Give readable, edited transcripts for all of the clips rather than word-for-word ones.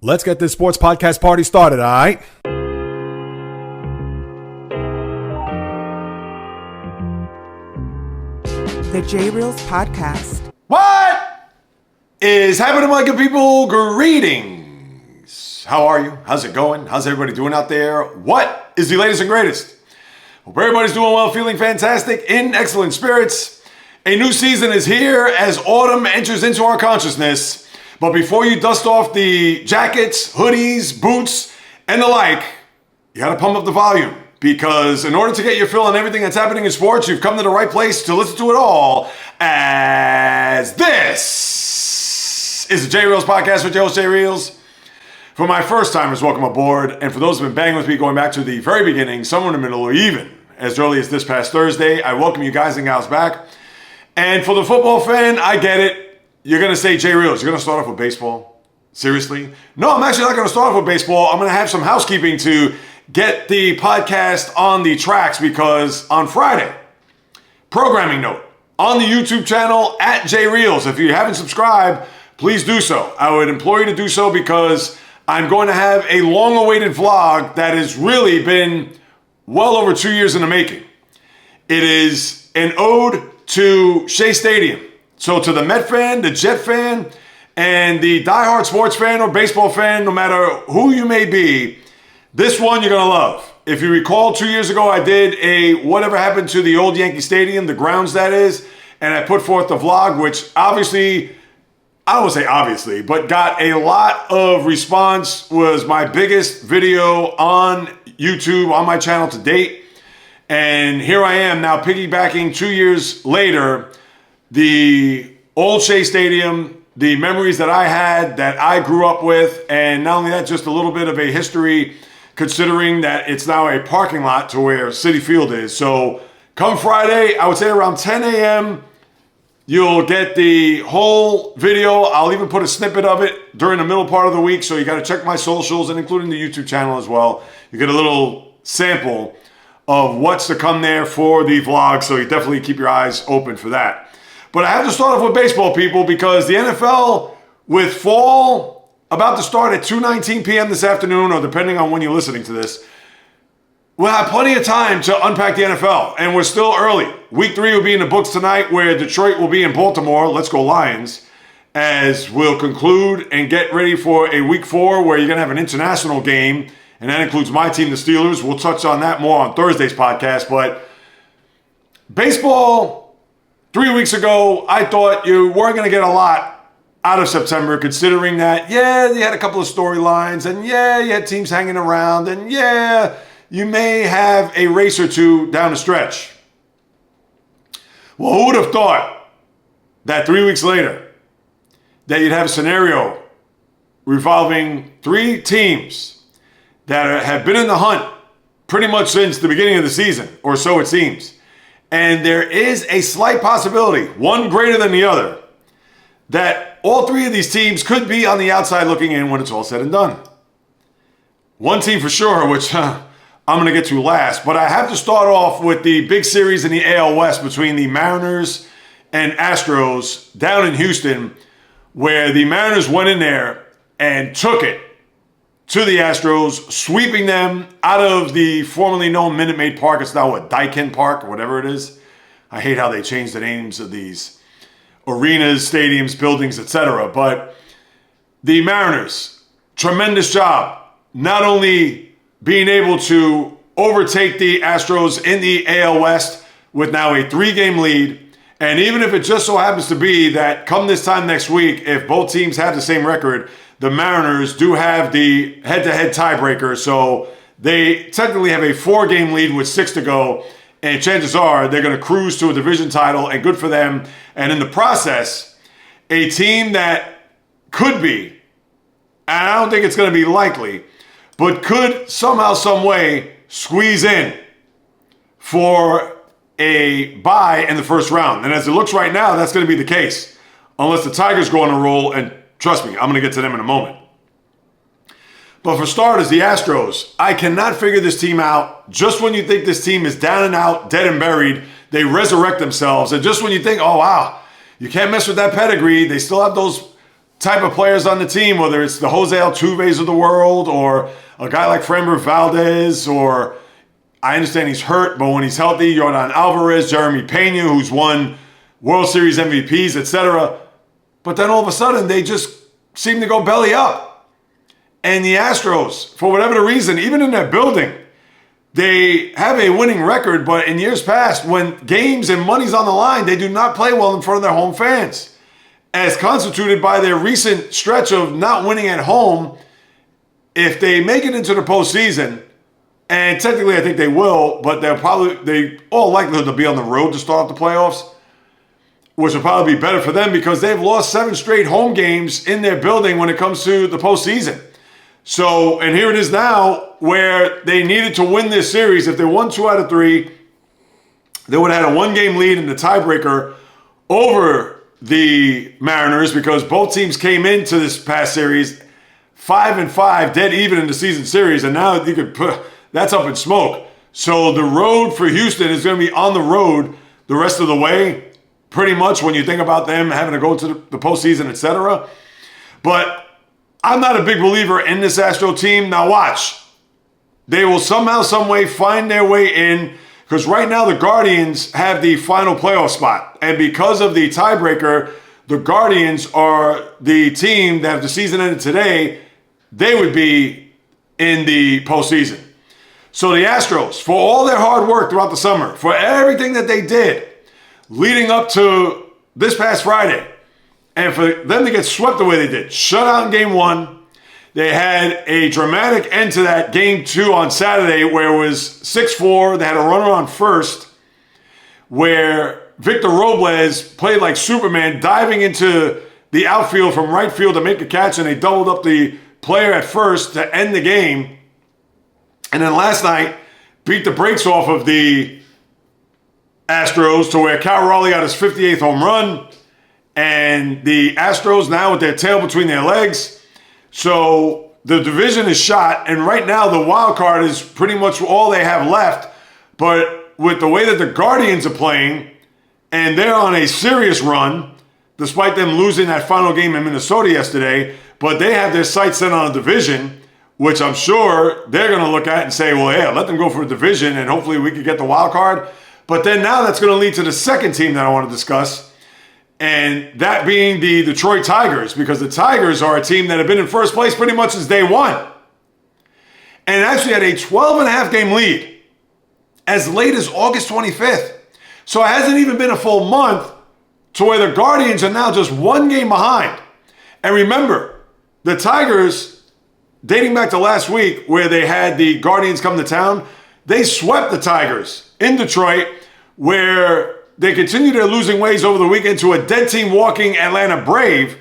Let's get this sports podcast party started, all right? The JAYREELZ podcast. What is happening, my good people? Greetings. How are you? How's it going? How's everybody doing out there? What is the latest and greatest? Hope everybody's doing well, feeling fantastic, in excellent spirits. A new season is here as autumn enters into our consciousness. But before you dust off the jackets, hoodies, boots, and the like, you gotta pump up the volume. Because in order to get your fill on everything that's happening in sports, you've come to the right place to listen to it all, as this is the JAYREELZ podcast with your host, JAYREELZ. For my first timers, welcome aboard. And for those who've been banging with me going back to the very beginning, somewhere in the middle, or even as early as this past Thursday, I welcome you guys and gals back. And for the football fan, I get it. You're going to say, JAYREELZ, you're going to start off with baseball? Seriously? No, I'm actually not going to start off with baseball. I'm going to have some housekeeping to get the podcast on the tracks, because on Friday, programming note, on the YouTube channel at JAYREELZ, if you haven't subscribed, please do so. I would implore you to do so, because I'm going to have a long-awaited vlog that has really been well over 2 years in the making. It is an ode to Shea Stadium. So to the Met fan, the Jet fan, and the diehard sports fan or baseball fan, no matter who you may be, this one you're going to love. If you recall, 2 years ago, I did a whatever happened to the old Yankee Stadium, the grounds that is, and I put forth the vlog, which obviously, I don't want to say obviously, but got a lot of response, was my biggest video on YouTube, on my channel to date. And here I am now piggybacking 2 years later, the old Shea Stadium, the memories that I had, that I grew up with, and not only that, just a little bit of a history, considering that it's now a parking lot to where Citi Field is. So come Friday, I would say around 10 a.m., you'll get the whole video. I'll even put a snippet of it during the middle part of the week, so you got to check my socials, and including the YouTube channel as well. You get a little sample of what's to come there for the vlog, so you definitely keep your eyes open for that. But I have to start off with baseball, people, because the NFL, with fall about to start at 2:19 p.m. this afternoon, or depending on when you're listening to this, we'll have plenty of time to unpack the NFL. And we're still early. Week 3 will be in the books tonight, where Detroit will be in Baltimore. Let's go Lions. As we'll conclude and get ready for a week 4 where you're going to have an international game. And that includes my team, the Steelers. We'll touch on that more on Thursday's podcast. But baseball, 3 weeks ago, I thought you weren't going to get a lot out of September, considering that, yeah, you had a couple of storylines, and yeah, you had teams hanging around, and yeah, you may have a race or two down the stretch. Well, who would have thought that 3 weeks later, that you'd have a scenario revolving 3 teams that have been in the hunt pretty much since the beginning of the season, or so it seems. And there is a slight possibility, one greater than the other, that all 3 of these teams could be on the outside looking in when it's all said and done. One team for sure, which I'm going to get to last, but I have to start off with the big series in the AL West between the Mariners and Astros down in Houston, where the Mariners went in there and took it to the Astros, sweeping them out of the formerly known Minute Maid Park. It's now a Daikin Park, or whatever it is. I hate how they change the names of these arenas, stadiums, buildings, etc. But the Mariners, tremendous job, not only being able to overtake the Astros in the AL West with now a 3-game lead, and even if it just so happens to be that come this time next week, if both teams have the same record, the Mariners do have the head-to-head tiebreaker, so they technically have a 4-game lead with 6 to go, and chances are they're going to cruise to a division title, and good for them. And in the process, a team that could be, and I don't think it's going to be likely, but could somehow, some way squeeze in for a bye in the first round. And as it looks right now, that's going to be the case, unless the Tigers go on a roll, and trust me, I'm going to get to them in a moment. But for starters, the Astros, I cannot figure this team out. Just when you think this team is down and out, dead and buried, they resurrect themselves. And just when you think, oh, wow, you can't mess with that pedigree, they still have those type of players on the team, whether it's the Jose Altuves of the world or a guy like Framber Valdez, or I understand he's hurt, but when he's healthy, Yordan Alvarez, Jeremy Pena, who's won World Series MVPs, etc. But then all of a sudden, they just seem to go belly up. And the Astros, for whatever the reason, even in their building, they have a winning record, but in years past, when games and money's on the line, they do not play well in front of their home fans. As constituted by their recent stretch of not winning at home, if they make it into the postseason, and technically I think they will, but they all likelihood to be on the road to start off the playoffs, which will probably be better for them because they've lost 7 straight home games in their building when it comes to the postseason. So, and here it is now where they needed to win this series. If they won 2 out of 3, they would have had a 1-game lead in the tiebreaker over the Mariners because both teams came into this past series 5-5, dead even in the season series, and now you could put that's up in smoke. So the road for Houston is going to be on the road the rest of the way, pretty much when you think about them having to go to the postseason, etc. But I'm not a big believer in this Astro team. Now watch. They will somehow, some way find their way in because right now the Guardians have the final playoff spot. And because of the tiebreaker, the Guardians are the team that if the season ended today, they would be in the postseason. So the Astros, for all their hard work throughout the summer, for everything that they did leading up to this past Friday, and for them to get swept the way they did, shut out in Game 1, they had a dramatic end to that Game 2 on Saturday where it was 6-4. They had a runner on first where Victor Robles played like Superman, diving into the outfield from right field to make a catch, and they doubled up the player at first to end the game. And then last night, beat the brakes off of the Astros to where Cal Raleigh got his 58th home run. And the Astros now with their tail between their legs. So the division is shot. And right now, the wild card is pretty much all they have left. But with the way that the Guardians are playing, and they're on a serious run, despite them losing that final game in Minnesota yesterday, but they have their sights set on a division, which I'm sure they're going to look at and say, well, yeah, let them go for a division and hopefully we could get the wild card. But then now that's going to lead to the second team that I want to discuss, and that being the Detroit Tigers, because the Tigers are a team that have been in first place pretty much since day one and actually had a 12.5-game lead as late as August 25th. So it hasn't even been a full month to where the Guardians are now just 1 game behind. And remember, the Tigers, dating back to last week where they had the Guardians come to town, they swept the Tigers in Detroit where they continued their losing ways over the weekend to a dead team walking Atlanta Brave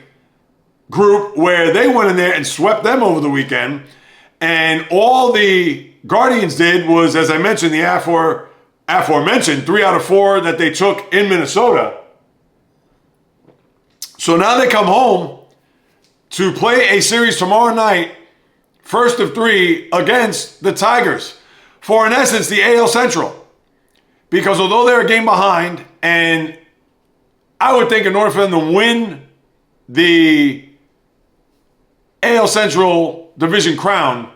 group where they went in there and swept them over the weekend. And all the Guardians did was, as I mentioned, the aforementioned 3 out of 4 that they took in Minnesota. So now they come home to play a series tomorrow night, first of 3, against the Tigers for, in essence, the AL Central. Because although they're a game behind, and I would think in order for them to win the AL Central division crown,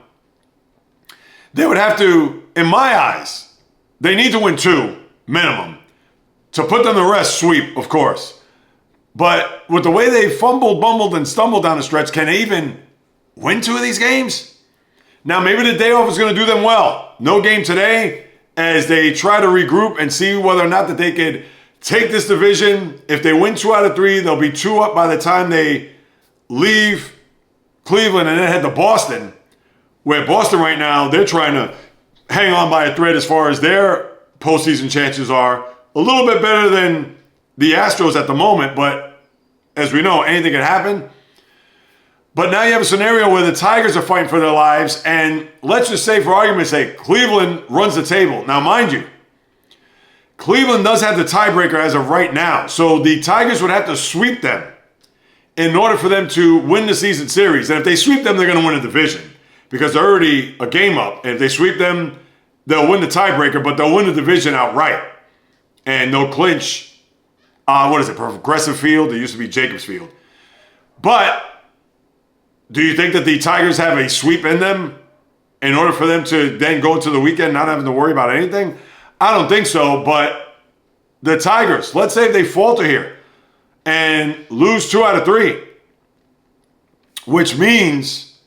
they would have to, in my eyes, they need to win 2 minimum to put them to rest. Sweep, of course. But with the way they fumbled, bumbled, and stumbled down the stretch, can they even win 2 of these games? Now, maybe the day off is going to do them well. No game today as they try to regroup and see whether or not that they could take this division. If they win 2 out of 3, they'll be 2 up by the time they leave Cleveland and then head to Boston, where Boston right now, they're trying to hang on by a thread as far as their postseason chances are. A little bit better than the Astros at the moment, but as we know, anything can happen. But now you have a scenario where the Tigers are fighting for their lives, and let's just say, for argument's sake, Cleveland runs the table. Now, mind you, Cleveland does have the tiebreaker as of right now, so the Tigers would have to sweep them in order for them to win the season series. And if they sweep them, they're going to win a division because they're already a game up. And if they sweep them, they'll win the tiebreaker, but they'll win the division outright. And they'll clinch, Progressive Field? It used to be Jacobs Field. But Do you think that the Tigers have a sweep in them in order for them to then go into the weekend not having to worry about anything? I don't think so, but the Tigers, let's say they falter here and lose 2 out of 3, which means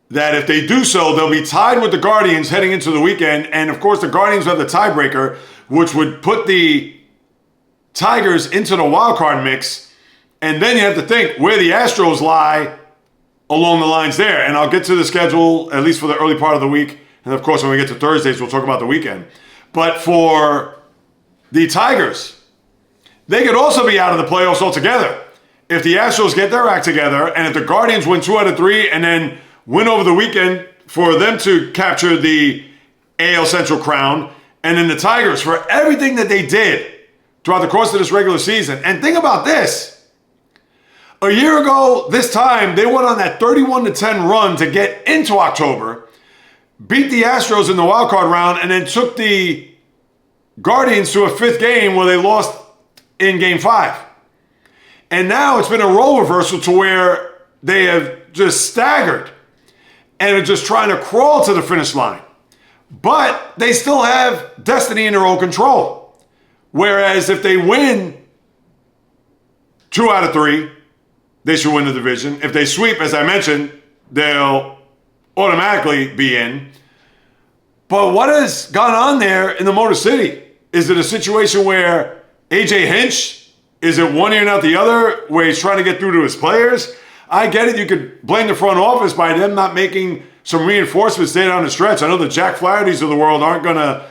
that if they do so, they'll be tied with the Guardians heading into the weekend. And of course, the Guardians have the tiebreaker, which would put the Tigers into the wild card mix. And then you have to think where the Astros lie along the lines there. And I'll get to the schedule, at least for the early part of the week. And of course, when we get to Thursdays, we'll talk about the weekend. But for the Tigers, they could also be out of the playoffs altogether. If the Astros get their act together, and if the Guardians win 2 out of 3 and then win over the weekend for them to capture the AL Central crown, and then the Tigers for everything that they did throughout the course of this regular season. And think about this. A year ago, this time, they went on that 31-10 run to get into October, beat the Astros in the wild card round, and then took the Guardians to a 5th game where they lost in Game 5. And now it's been a role reversal to where they have just staggered and are just trying to crawl to the finish line. But they still have destiny in their own control. Whereas if they win 2 out of 3, they should win the division. If they sweep, as I mentioned, they'll automatically be in. But what has gone on there in the Motor City? Is it a situation where AJ Hinch, is it one ear and out the other, where he's trying to get through to his players? I get it. You could blame the front office by them not making some reinforcements there down the stretch. I know the Jack Flahertys of the world aren't going to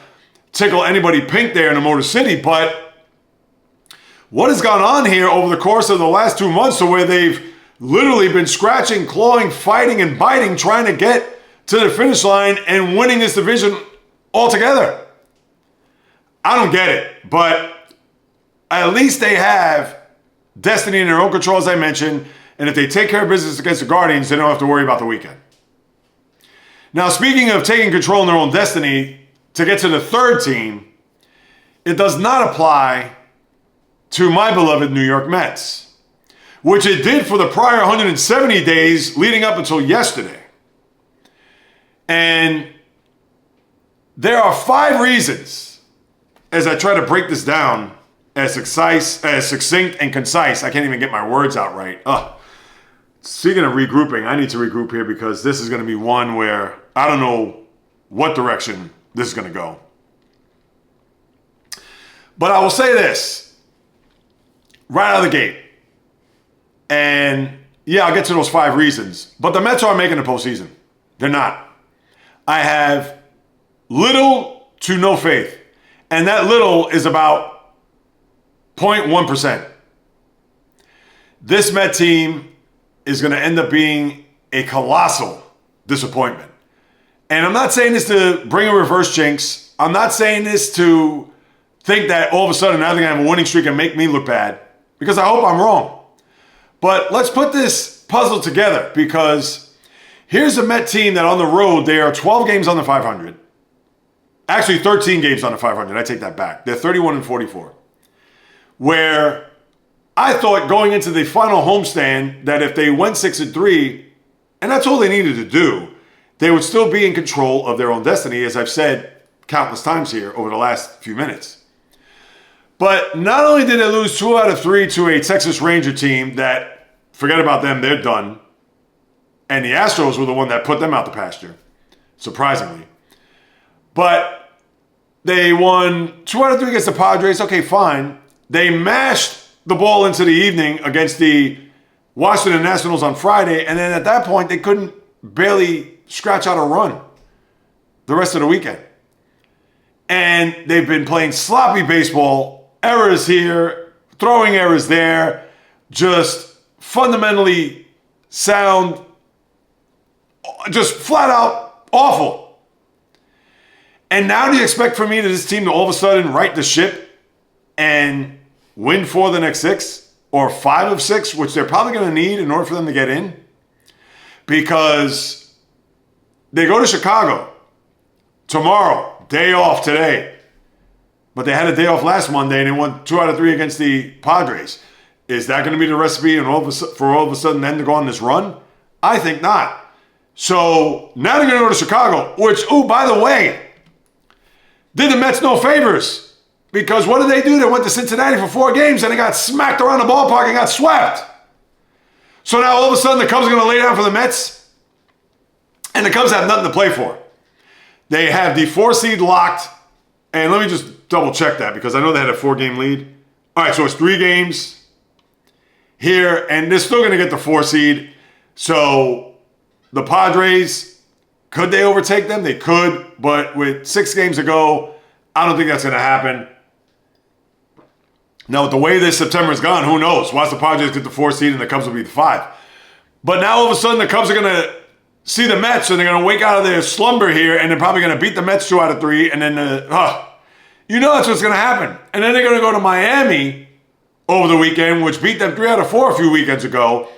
tickle anybody pink there in the Motor City, but what has gone on here over the course of the last 2 months to where they've literally been scratching, clawing, fighting, and biting, trying to get to the finish line and winning this division altogether? I don't get it, but at least they have destiny in their own control, as I mentioned, and if they take care of business against the Guardians, they don't have to worry about the weekend. Now, speaking of taking control in their own destiny, to get to the third team, it does not apply to my beloved New York Mets, which it did for the prior 170 days leading up until yesterday. And there are 5 reasons, as I try to break this down as succinct and concise. I can't even get my words out right. Speaking of regrouping, I need to regroup here because this is going to be one where I don't know what direction this is going to go. But I will say this right out of the gate. And yeah, I'll get to those 5 reasons. But the Mets aren't making the postseason. They're not. I have little to no faith. And that little is about 0.1%. This Met team is going to end up being a colossal disappointment. And I'm not saying this to bring a reverse jinx. I'm not saying this to think that all of a sudden now they're going to have a winning streak and make me look bad, because I hope I'm wrong. But let's put this puzzle together, because here's a Met team that on the road, they are 12 games under 500. Actually, 13 games under 500. I take that back. They're 31-44. Where I thought going into the final homestand that if they went 6-3, and that's all they needed to do, they would still be in control of their own destiny, as I've said countless times here over the last few minutes. But not only did they lose 2 out of 3 to a Texas Ranger team that, forget about them, they're done. And the Astros were the one that put them out the pasture, surprisingly. But they won 2 out of 3 against the Padres. Okay, fine. They mashed the ball into the evening against the Washington Nationals on Friday. And then at that point, they couldn't barely scratch out a run the rest of the weekend. And they've been playing sloppy baseball, errors here, throwing errors there, just fundamentally sound, just flat out awful. And now do you expect for me to this team to all of a sudden right the ship and win 4 of the next 6 or 5 of 6, which they're probably going to need in order for them to get in? Because they go to Chicago tomorrow, day off today. But they had a day off last Monday and they won 2 out of 3 against the Padres. Is that going to be the recipe and for all of a sudden then to go on this run? I think not. So now they're going to go to Chicago, which, by the way, did the Mets no favors. Because what did they do? They went to Cincinnati for 4 games and they got smacked around the ballpark and got swept. So now all of a sudden the Cubs are going to lay down for the Mets. And the Cubs have nothing to play for. They have the 4 seed locked. And let me just double check that because I know they had a 4-game lead. All right, so it's 3 games here. And they're still going to get the 4 seed. So the Padres, could they overtake them? They could. But with 6 games to go, I don't think that's going to happen. Now, with the way this September's gone, who knows? Watch the Padres get the 4 seed and the Cubs will be the 5. But now all of a sudden the Cubs are going to see the Mets and they're going to wake out of their slumber here and they're probably going to beat the Mets 2 out of 3. And then, you know that's what's going to happen. And then they're going to go to Miami over the weekend, which beat them 3 out of 4 a few weekends ago.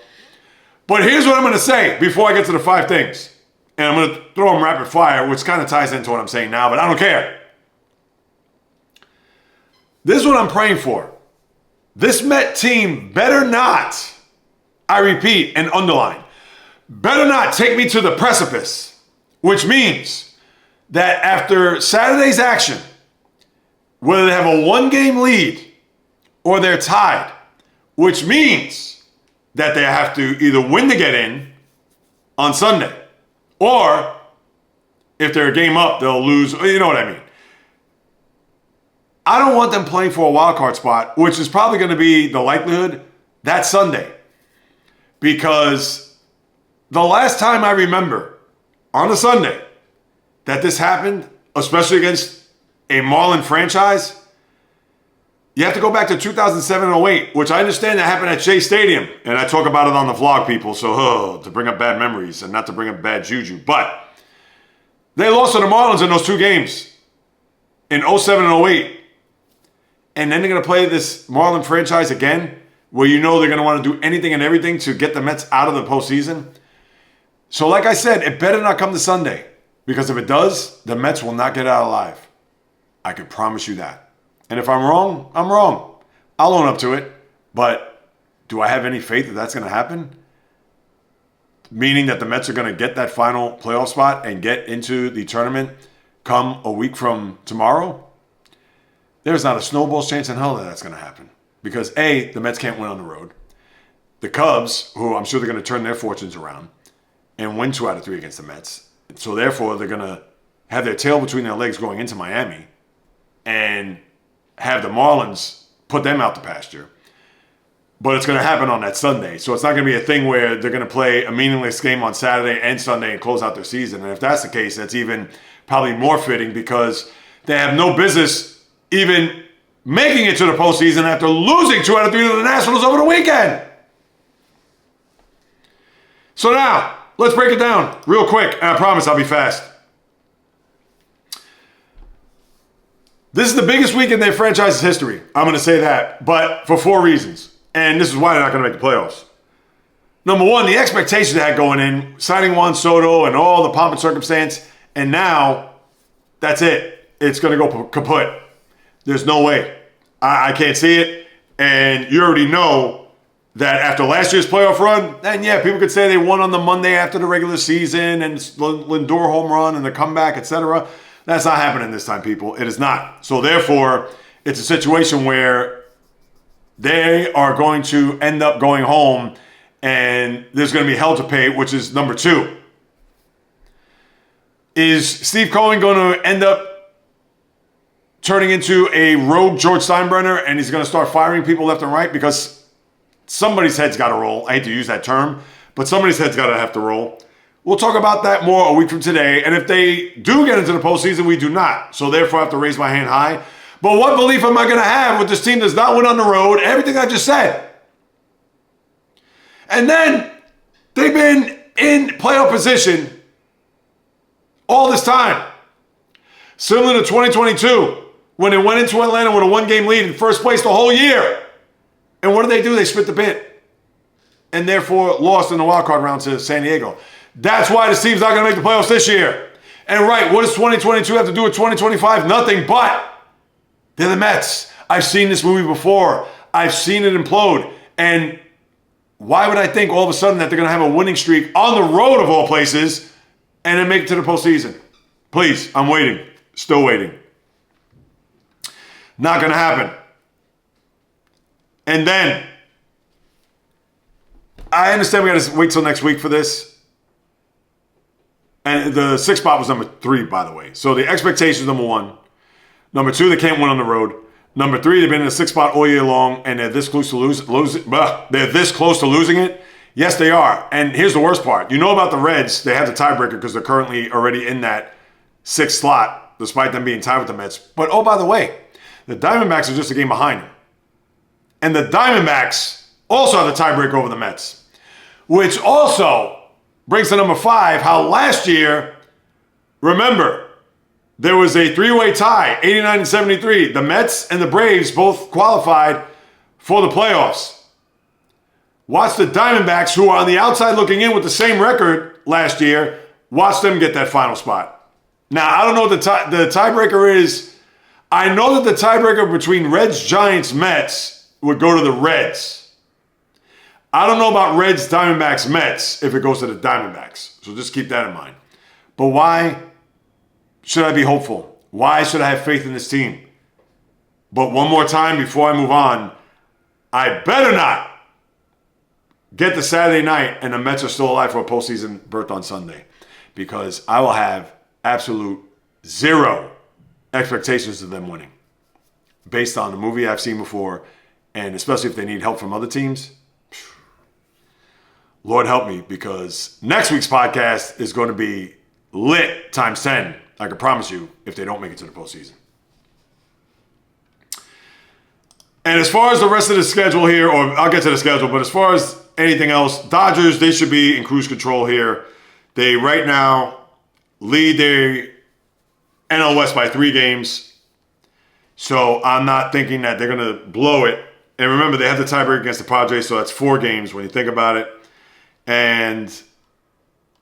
But here's what I'm going to say before I get to the 5 things. And I'm going to throw them rapid fire, which kind of ties into what I'm saying now, but I don't care. This is what I'm praying for. This Met team better not, I repeat and underline, better not take me to the precipice, which means that after Saturday's action, whether they have a 1-game lead or they're tied, which means that they have to either win to get in on Sunday, or if they're a game up, they'll lose. You know what I mean? I don't want them playing for a wild card spot, which is probably going to be the likelihood that Sunday. Because the last time I remember on a Sunday that this happened, especially against a Marlin franchise, you have to go back to 2007 and 08, which I understand that happened at Shea Stadium. And I talk about it on the vlog, people, so to bring up bad memories and not to bring up bad juju. But they lost to the Marlins in those 2 games in 07 and 08. And then they're going to play this Marlin franchise again, where you know they're going to want to do anything and everything to get the Mets out of the postseason. So like I said, it better not come to Sunday. Because if it does, the Mets will not get out alive. I can promise you that. And if I'm wrong, I'm wrong. I'll own up to it. But do I have any faith that that's going to happen? Meaning that the Mets are going to get that final playoff spot and get into the tournament come a week from tomorrow? There's not a snowball's chance in hell that that's going to happen. Because A, the Mets can't win on the road. The Cubs, who I'm sure they're going to turn their fortunes around and win 2 out of 3 against the Mets. So therefore, they're going to have their tail between their legs going into Miami and have the Marlins put them out to pasture. But it's going to happen on that Sunday. So it's not going to be a thing where they're going to play a meaningless game on Saturday and Sunday and close out their season. And if that's the case, that's even probably more fitting because they have no business even making it to the postseason after losing 2 out of 3 to the Nationals over the weekend. So now, let's break it down real quick. And I promise I'll be fast. This is the biggest week in their franchise's history. I'm going to say that, but for 4 reasons. And this is why they're not going to make the playoffs. Number 1, the expectations they had going in, signing Juan Soto and all the pomp and circumstance. And now, that's it. It's going to go kaput. There's no way. I can't see it. And you already know that after last year's playoff run, then yeah, people could say they won on the Monday after the regular season and Lindor home run and the comeback, etc. That's not happening this time, people. It is not. So therefore, it's a situation where they are going to end up going home and there's going to be hell to pay, which is number 2. Is Steve Cohen going to end up turning into a rogue George Steinbrenner and he's going to start firing people left and right because somebody's head's got to roll? I hate to use that term, but somebody's head's got to have to roll. We'll talk about that more a week from today. And if they do get into the postseason, we do not. So therefore, I have to raise my hand high. But what belief am I going to have with this team that does not win on the road? Everything I just said. And then they've been in playoff position all this time. Similar to 2022, when they went into Atlanta with a 1-game lead in first place the whole year. And what did? They split the bit. And therefore lost in the wild card round to San Diego. That's why this team's not going to make the playoffs this year. And right, what does 2022 have to do with 2025? Nothing, but they're the Mets. I've seen this movie before. I've seen it implode. And why would I think all of a sudden that they're going to have a winning streak on the road of all places and then make it to the postseason? Please, I'm waiting. Still waiting. Not going to happen. And then, I understand we got to wait till next week for this. And the 6th spot was number 3, by the way. So the expectation is number 1. Number 2, they can't win on the road. Number 3, they've been in the 6th spot all year long, and they're this close to they're this close to losing it. Yes, they are. And here's the worst part. You know about the Reds. They have the tiebreaker because they're currently already in that 6th slot, despite them being tied with the Mets. But, oh, by the way, the Diamondbacks are just a game behind them. And the Diamondbacks also have the tiebreaker over the Mets, which also brings to number 5, how last year, remember, there was a 3-way tie, 89 and 73. The Mets and the Braves both qualified for the playoffs. Watch the Diamondbacks, who are on the outside looking in with the same record last year, watch them get that final spot. Now, I don't know what the tiebreaker is. I know that the tiebreaker between Reds, Giants, Mets would go to the Reds. I don't know about Reds, Diamondbacks, Mets if it goes to the Diamondbacks. So just keep that in mind. But why should I be hopeful? Why should I have faith in this team? But one more time before I move on, I better not get to Saturday night and the Mets are still alive for a postseason berth on Sunday, because I will have absolute zero expectations of them winning based on the movie I've seen before, and especially if they need help from other teams. Lord help me, because next week's podcast is going to be lit times 10. I can promise you, if they don't make it to the postseason. And as far as the rest of the schedule here, or I'll get to the schedule, but as far as anything else, Dodgers, they should be in cruise control here. They right now lead their NL West by 3 games. So I'm not thinking that they're going to blow it. And remember, they have the tiebreaker against the Padres, so that's 4 games when you think about it. And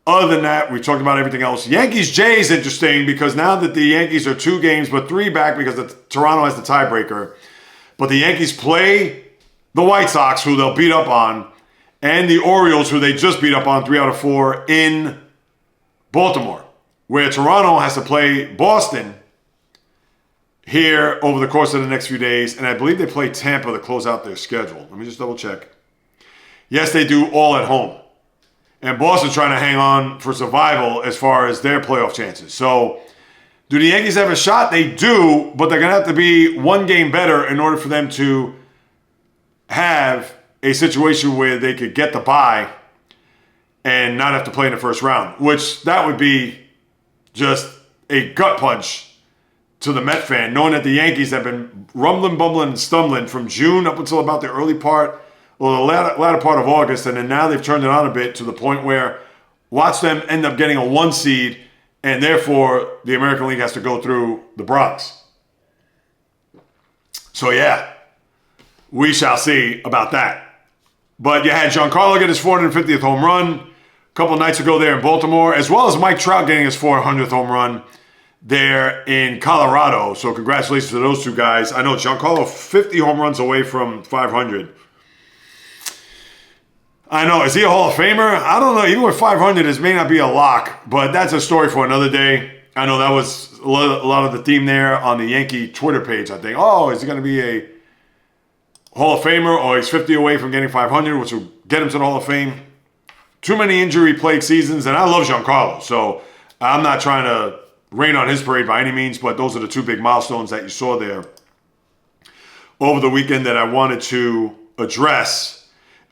other than that, we talked about everything else. Yankees-Jays interesting, because now that the Yankees are 2 games, but 3 back because Toronto has the tiebreaker. But the Yankees play the White Sox, who they'll beat up on, and the Orioles, who they just beat up on 3 out of 4 in Baltimore, where Toronto has to play Boston here over the course of the next few days. And I believe they play Tampa to close out their schedule. Let me just double check. Yes, they do, all at home. And Boston's trying to hang on for survival as far as their playoff chances. So, do the Yankees have a shot? They do, but they're going to have to be 1 game better in order for them to have a situation where they could get the bye and not have to play in the first round, which that would be just a gut punch to the Met fan, knowing that the Yankees have been rumbling, bumbling, and stumbling from June up until about the early part, or the latter part of August, and then now they've turned it on a bit to the point where watch them end up getting a 1 seed, and therefore the American League has to go through the Bronx. So yeah, we shall see about that. But you had Giancarlo get his 450th home run a couple nights ago there in Baltimore, as well as Mike Trout getting his 400th home run there in Colorado. So congratulations to those 2 guys. I know Giancarlo 50 home runs away from 500. I know. Is he a Hall of Famer? I don't know. Even with 500, this may not be a lock, but that's a story for another day. I know that was a lot of the theme there on the Yankee Twitter page, I think. Oh, is he going to be a Hall of Famer, or he's 50 away from getting 500, which will get him to the Hall of Fame? Too many injury-plagued seasons, and I love Giancarlo, so I'm not trying to rain on his parade by any means, but those are the 2 big milestones that you saw there over the weekend that I wanted to address.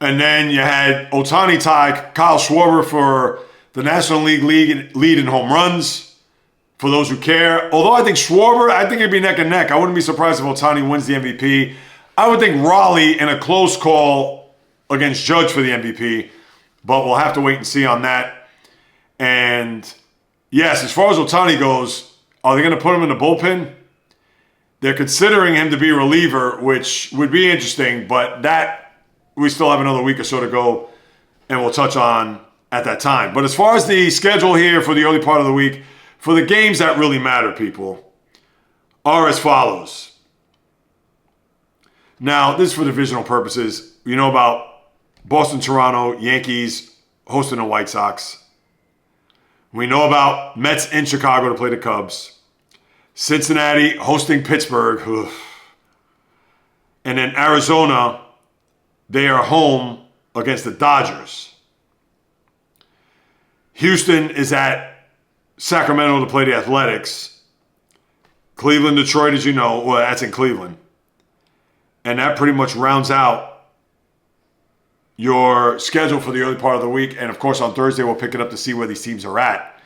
And then you had Ohtani tie Kyle Schwarber for the National League lead in home runs, for those who care. Although I think Schwarber, I think it'd be neck and neck. I wouldn't be surprised if Ohtani wins the MVP. I would think Raleigh in a close call against Judge for the MVP, but we'll have to wait and see on that. And yes, as far as Ohtani goes, are they going to put him in the bullpen? They're considering him to be a reliever, which would be interesting, but that we still have another week or so to go, and we'll touch on at that time. But as far as the schedule here for the early part of the week, for the games that really matter, people, are as follows. Now, this is for divisional purposes. You know about Boston, Toronto, Yankees hosting the White Sox. We know about Mets in Chicago to play the Cubs. Cincinnati hosting Pittsburgh. Ugh. And then Arizona, they are home against the Dodgers. Houston is at Sacramento to play the Athletics. Cleveland, Detroit, as you know, well, that's in Cleveland. And that pretty much rounds out your schedule for the early part of the week. And of course, on Thursday, we'll pick it up to see where these teams are at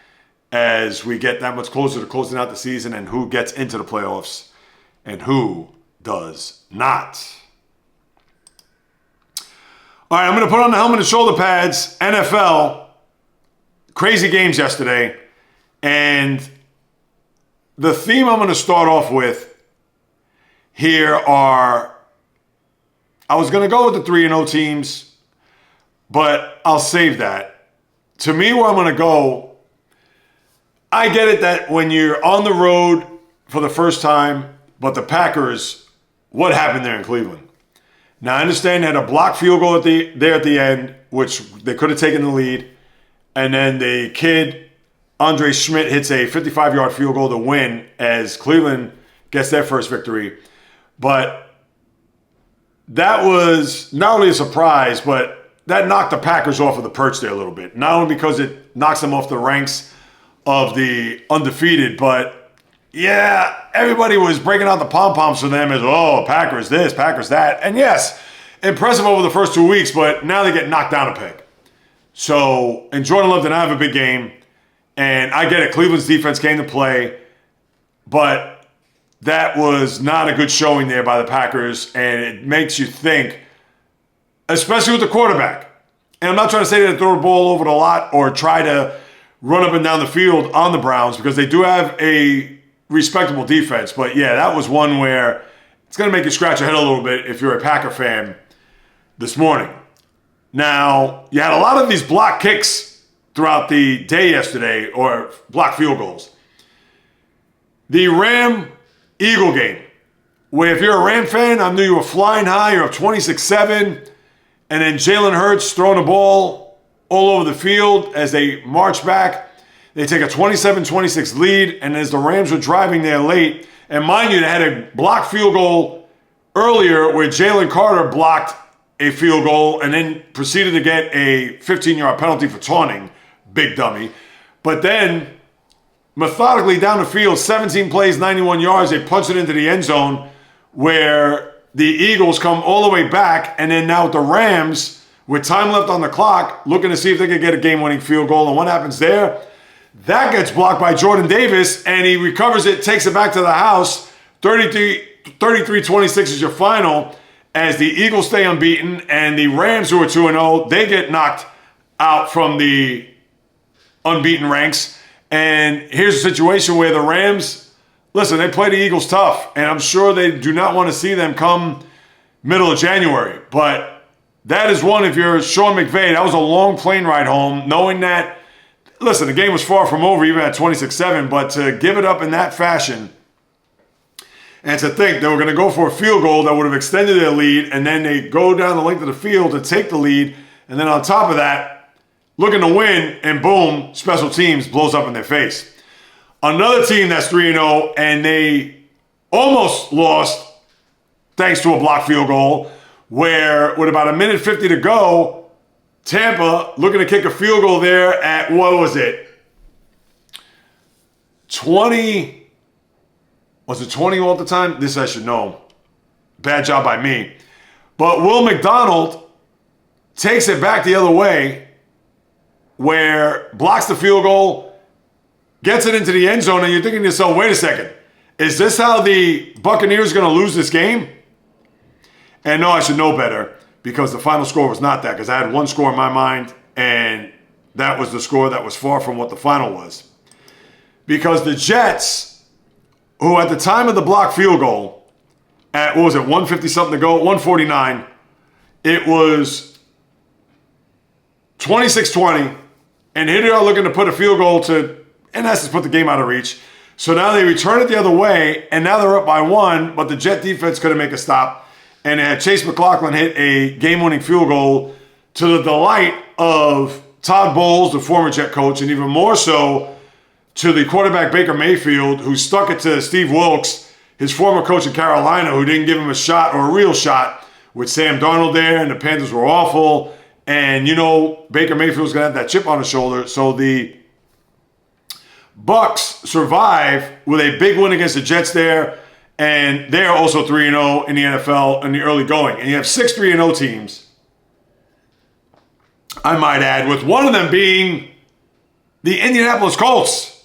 as we get that much closer to closing out the season and who gets into the playoffs and who does not. All right, I'm going to put on the helmet and shoulder pads. NFL, crazy games yesterday. And the theme I'm going to start off with here are, I was going to go with the 3-0 teams, but I'll save that. To me, where I'm going to go, I get it that when you're on the road for the first time, but the Packers, what happened there in Cleveland? Now, I understand they had a blocked field goal at the end, which they could have taken the lead. And then the kid, Andre Schmidt, hits a 55-yard field goal to win as Cleveland gets their first victory. But that was not only a surprise, but that knocked the Packers off of the perch there a little bit. Not only because it knocks them off the ranks of the undefeated, but yeah, everybody was breaking out the pom-poms for them as, oh, Packers this, Packers that. And yes, impressive over the first 2 weeks, but now they get knocked down a peg. So, and Jordan Love did not have a big game. And I get it, Cleveland's defense came to play, but that was not a good showing there by the Packers. And it makes you think, especially with the quarterback. And I'm not trying to say they throw the ball over the lot or try to run up and down the field on the Browns because they do have a respectable defense. But yeah, that was one where it's going to make you scratch your head a little bit if you're a Packer fan this morning. Now, you had a lot of these block kicks throughout the day yesterday, or block field goals. The Ram-Eagle game, where if you're a Ram fan, I knew you were flying high, you're up 26-7, and then Jalen Hurts throwing the ball all over the field as they march back. They take a 27-26 lead, and as the Rams were driving there late, and mind you, they had a blocked field goal earlier where Jalen Carter blocked a field goal and then proceeded to get a 15-yard penalty for taunting. Big dummy. But then, methodically down the field, 17 plays, 91 yards, they punch it into the end zone where the Eagles come all the way back, and then now with the Rams, with time left on the clock, looking to see if they can get a game-winning field goal. And what happens there? That gets blocked by Jordan Davis, and he recovers it, takes it back to the house. 33-26 is your final, as the Eagles stay unbeaten, and the Rams, who are 2-0, they get knocked out from the unbeaten ranks. And here's a situation where the Rams, listen, they play the Eagles tough, and I'm sure they do not want to see them come middle of January. But that is one, if you're Sean McVay, that was a long plane ride home, knowing that, listen, the game was far from over, even at 26-7, but to give it up in that fashion, and to think they were going to go for a field goal that would have extended their lead, and then they go down the length of the field to take the lead, and then on top of that, looking to win, and boom, special teams blows up in their face. Another team that's 3-0, and they almost lost thanks to a blocked field goal, where with about 1:50 to go, Tampa looking to kick a field goal there at, what was it? 20... Was it 20 all the time? This I should know. Bad job by me. But Will McDonald takes it back the other way, where blocks the field goal, gets it into the end zone, and you're thinking to yourself, wait a second, is this how the Buccaneers are going to lose this game? And no, I should know better, because the final score was not that, because I had one score in my mind, and that was the score that was far from what the final was. Because the Jets, who at the time of the blocked field goal, at, what was it, 150-something to go, 149, it was 26-20, and here they are looking to put a field goal to, in essence, put the game out of reach. So now they return it the other way, and now they're up by one, but the Jet defense couldn't make a stop, and they had Chase McLaughlin hit a game-winning field goal to the delight of Todd Bowles, the former Jet coach, and even more so to the quarterback Baker Mayfield, who stuck it to Steve Wilkes, his former coach in Carolina, who didn't give him a shot or a real shot with Sam Darnold there, and the Panthers were awful. And, you know, Baker Mayfield's going to have that chip on his shoulder. So the Bucks survive with a big win against the Jets there, and they're also 3-0 in the NFL in the early going. And you have 6 3-0 teams, I might add, with one of them being the Indianapolis Colts.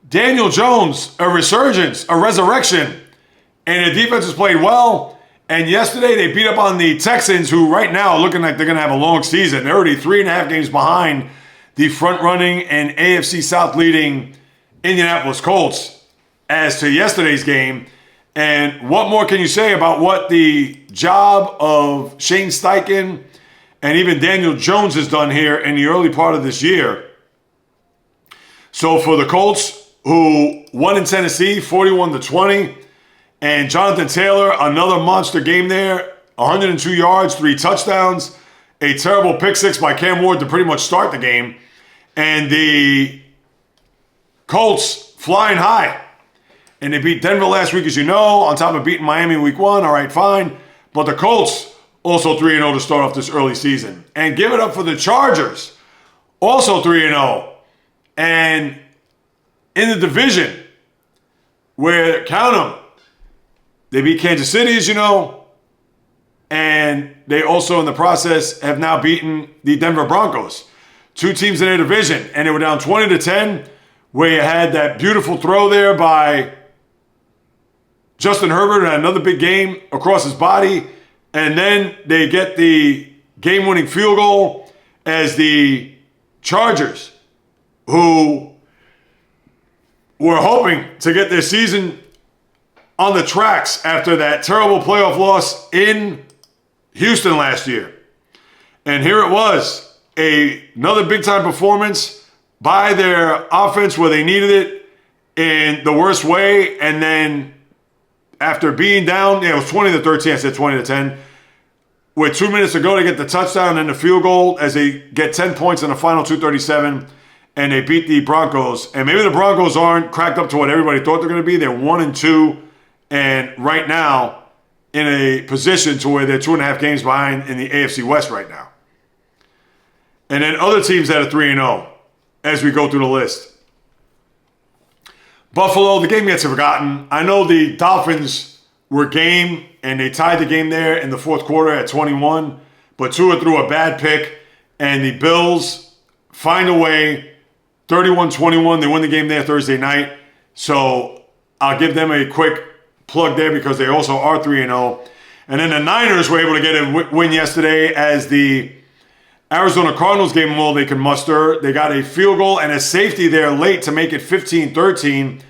Daniel Jones, a resurgence, a resurrection, and the defense has played well. And yesterday they beat up on the Texans, who right now are looking like they're going to have a long season. They're already 3.5 games behind the front-running and AFC South leading Indianapolis Colts as to yesterday's game. And what more can you say about what the job of Shea Stadium and even Daniel Jones has done here in the early part of this year? So for the Colts, who won in Tennessee 41-20, and Jonathan Taylor, another monster game there, 102 yards, 3 touchdowns, a terrible pick six by Cam Ward to pretty much start the game. And the Colts flying high. And they beat Denver last week, as you know, on top of beating Miami week 1. All right, fine. But the Colts also 3-0 to start off this early season. And give it up for the Chargers, also 3-0. And in the division, where, count them, they beat Kansas City, as you know, and they also, in the process, have now beaten the Denver Broncos. 2 teams in their division, and they were down 20-10, where you had that beautiful throw there by Justin Herbert, and another big game across his body, and then they get the game-winning field goal as the Chargers, who were hoping to get their season on the tracks after that terrible playoff loss in Houston last year. And here it was, another big-time performance by their offense where they needed it in the worst way. And then after being down, it was 20-13, I said 20-10. With 2 minutes to go, they get the touchdown and the field goal as they get 10 points in the final 2:37, and they beat the Broncos. And maybe the Broncos aren't cracked up to what everybody thought they're going to be. They're 1-2, and right now in a position to where they're 2.5 games behind in the AFC West right now. And then other teams that are 3-0 as we go through the list. Buffalo, the game gets forgotten. I know the Dolphins were game, and they tied the game there in the fourth quarter at 21, but Tua threw a bad pick, and the Bills find a way, 31-21. They win the game there Thursday night. So I'll give them a quick plug there because they also are 3-0. And then the Niners were able to get a win yesterday as the Arizona Cardinals gave them all they could muster. They got a field goal and a safety there late to make it 15-13.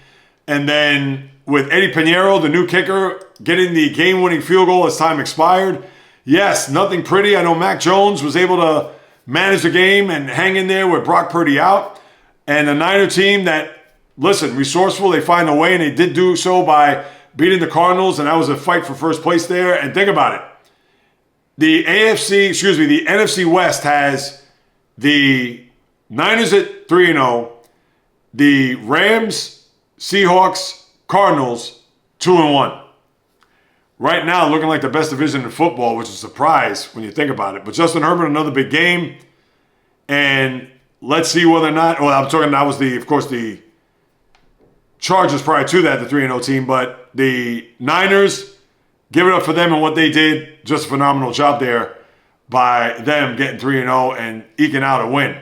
And then with Eddie Pinheiro, the new kicker, getting the game-winning field goal as time expired. Yes, nothing pretty. I know Mac Jones was able to manage the game and hang in there with Brock Purdy out. And the Niner team that, listen, resourceful, they find a way, and they did do so by beating the Cardinals, and that was a fight for first place there. And think about it. The NFC West has the Niners at 3-0, the Rams, Seahawks, Cardinals 2-1. Right now, looking like the best division in football, which is a surprise when you think about it. But Justin Herbert, another big game. And let's see whether or not, well, I'm talking, that was the Chargers prior to that, the 3-0 team. But the Niners, give it up for them and what they did. Just a phenomenal job there by them getting 3-0 and eking out a win.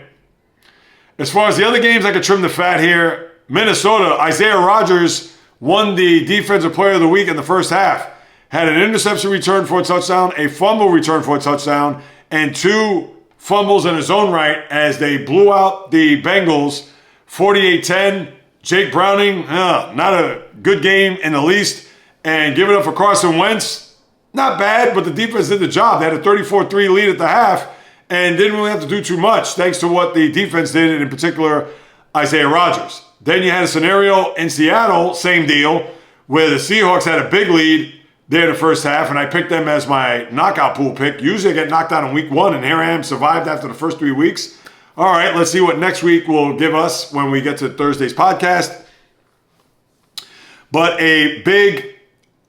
As far as the other games, I could trim the fat here. Minnesota, Isaiah Rodgers won the Defensive Player of the Week in the first half. Had an interception return for a touchdown, a fumble return for a touchdown, and 2 fumbles in his own right as they blew out the Bengals 48-10. Jake Browning, not a good game in the least. And give it up for Carson Wentz. Not bad, but the defense did the job. They had a 34-3 lead at the half and didn't really have to do too much thanks to what the defense did, and in particular, Isaiah Rodgers. Then you had a scenario in Seattle, same deal, where the Seahawks had a big lead. there the first half, and I picked them as my knockout pool pick. Usually I get knocked out in week 1, and here I am, survived after the first 3 weeks. All right, let's see what next week will give us when we get to Thursday's podcast. But a big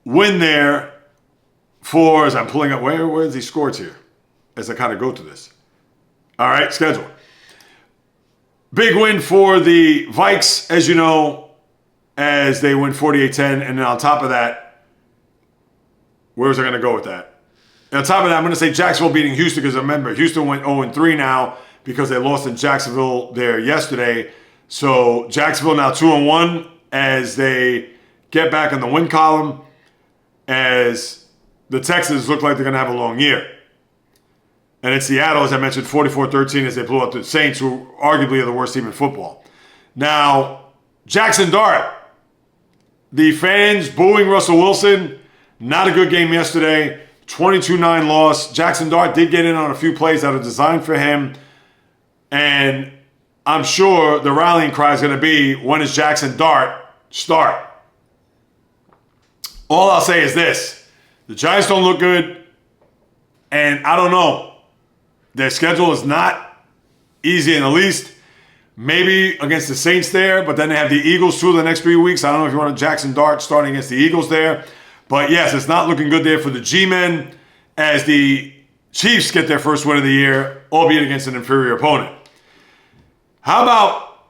win there for, as I'm pulling up, where's these scores here? As I kind of go through this. All right, schedule. Big win for the Vikes, as you know, as they win 48-10. And then on top of that, where was I going to go with that? And on top of that, I'm going to say Jacksonville beating Houston because remember, Houston went 0-3 now because they lost in Jacksonville there yesterday. So Jacksonville now 2-1 as they get back in the win column as the Texans look like they're going to have a long year. And in Seattle, as I mentioned, 44-13 as they blew out the Saints, who arguably are the worst team in football. Now, Jaxson Dart, the fans booing Russell Wilson, not a good game yesterday. 22-9 loss. Jaxson Dart did get in on a few plays that are designed for him. And I'm sure the rallying cry is going to be, when does Jaxson Dart start? All I'll say is this. The Giants don't look good. And I don't know. Their schedule is not easy in the least. Maybe against the Saints there, but then they have the Eagles 2 of the next 3 weeks. I don't know if you want a Jaxson Dart starting against the Eagles there. But yes, it's not looking good there for the G-men as the Chiefs get their first win of the year, albeit against an inferior opponent. How about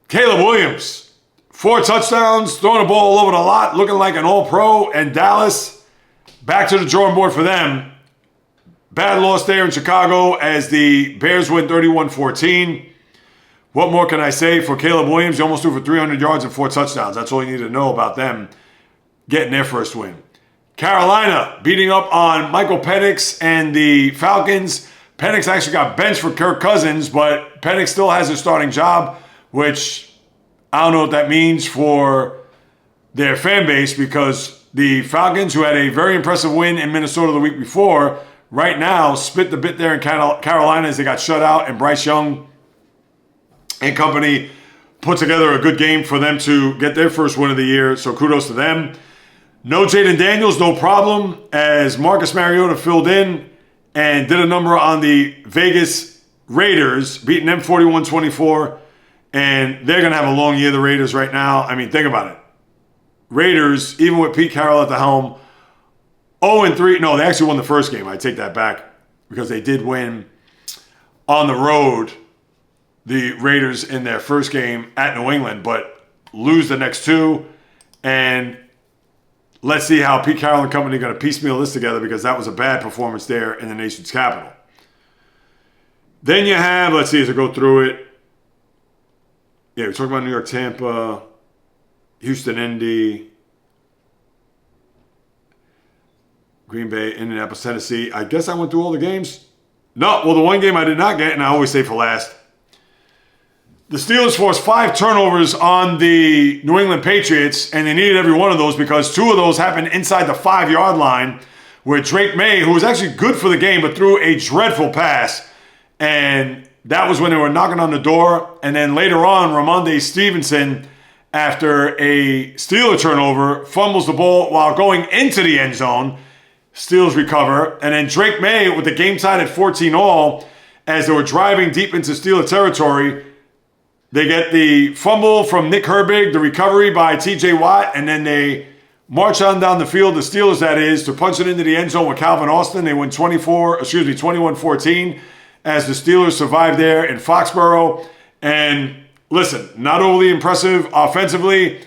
Caleb Williams? 4 touchdowns, throwing the ball all over the lot, looking like an all-pro. And Dallas, back to the drawing board for them. Bad loss there in Chicago as the Bears win 31-14. What more can I say for Caleb Williams? He almost threw for 300 yards and 4 touchdowns. That's all you need to know about them getting their first win. Carolina beating up on Michael Penix and the Falcons. Penix actually got benched for Kirk Cousins, but Penix still has a starting job, which I don't know what that means for their fan base because the Falcons, who had a very impressive win in Minnesota the week before, right now spit the bit there in Carolina as they got shut out, and Bryce Young and company put together a good game for them to get their first win of the year, so kudos to them. No Jaden Daniels, no problem, as Marcus Mariota filled in and did a number on the Vegas Raiders, beating them 41-24, and they're going to have a long year, the Raiders, right now. I mean, think about it. Raiders, even with Pete Carroll at the helm, 0-3. No, they actually won the first game. I take that back because they did win on the road, the Raiders, in their first game at New England, but lose the next 2. And let's see how Pete Carroll and company are going to piecemeal this together because that was a bad performance there in the nation's capital. Then you have, let's see as I go through it. Yeah, we're talking about New York, Tampa, Houston, Indy, Green Bay, Indianapolis, Tennessee. I guess I went through all the games. No, well, the one game I did not get, and I always say for last. The Steelers forced 5 turnovers on the New England Patriots, and they needed every one of those because 2 of those happened inside the 5-yard line where Drake May, who was actually good for the game, but threw a dreadful pass. And that was when they were knocking on the door. And then later on, Ramondre Stevenson, after a Steeler turnover, fumbles the ball while going into the end zone. Steelers recover. And then Drake May, with the game tied at 14-all, as they were driving deep into Steeler territory, they get the fumble from Nick Herbig, the recovery by T.J. Watt, and then they march on down the field, the Steelers that is, to punch it into the end zone with Calvin Austin. They win 21-14 as the Steelers survive there in Foxborough. And listen, not overly impressive offensively.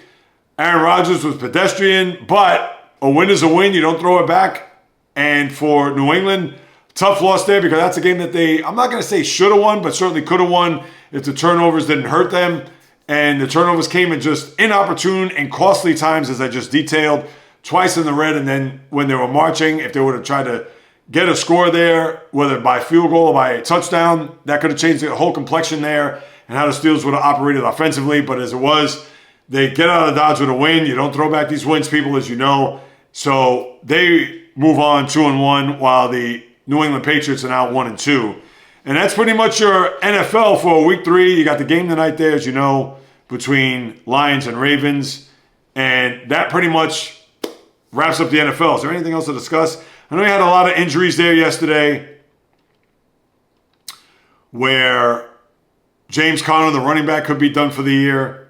Aaron Rodgers was pedestrian, but a win is a win. You don't throw it back. And for New England, tough loss there because that's a game that they, I'm not going to say should have won, but certainly could have won if the turnovers didn't hurt them. And the turnovers came at just inopportune and costly times, as I just detailed, twice in the red. And then when they were marching, if they would have tried to get a score there, whether by field goal or by a touchdown, that could have changed the whole complexion there and how the Steelers would have operated offensively. But as it was, they get out of Dodge with a win. You don't throw back these wins, people, as you know. So they move on 2-1 while the New England Patriots are now 1-2. And that's pretty much your NFL for week 3. You got the game tonight there, as you know, between Lions and Ravens. And that pretty much wraps up the NFL. Is there anything else to discuss? I know you had a lot of injuries there yesterday where James Conner, the running back, could be done for the year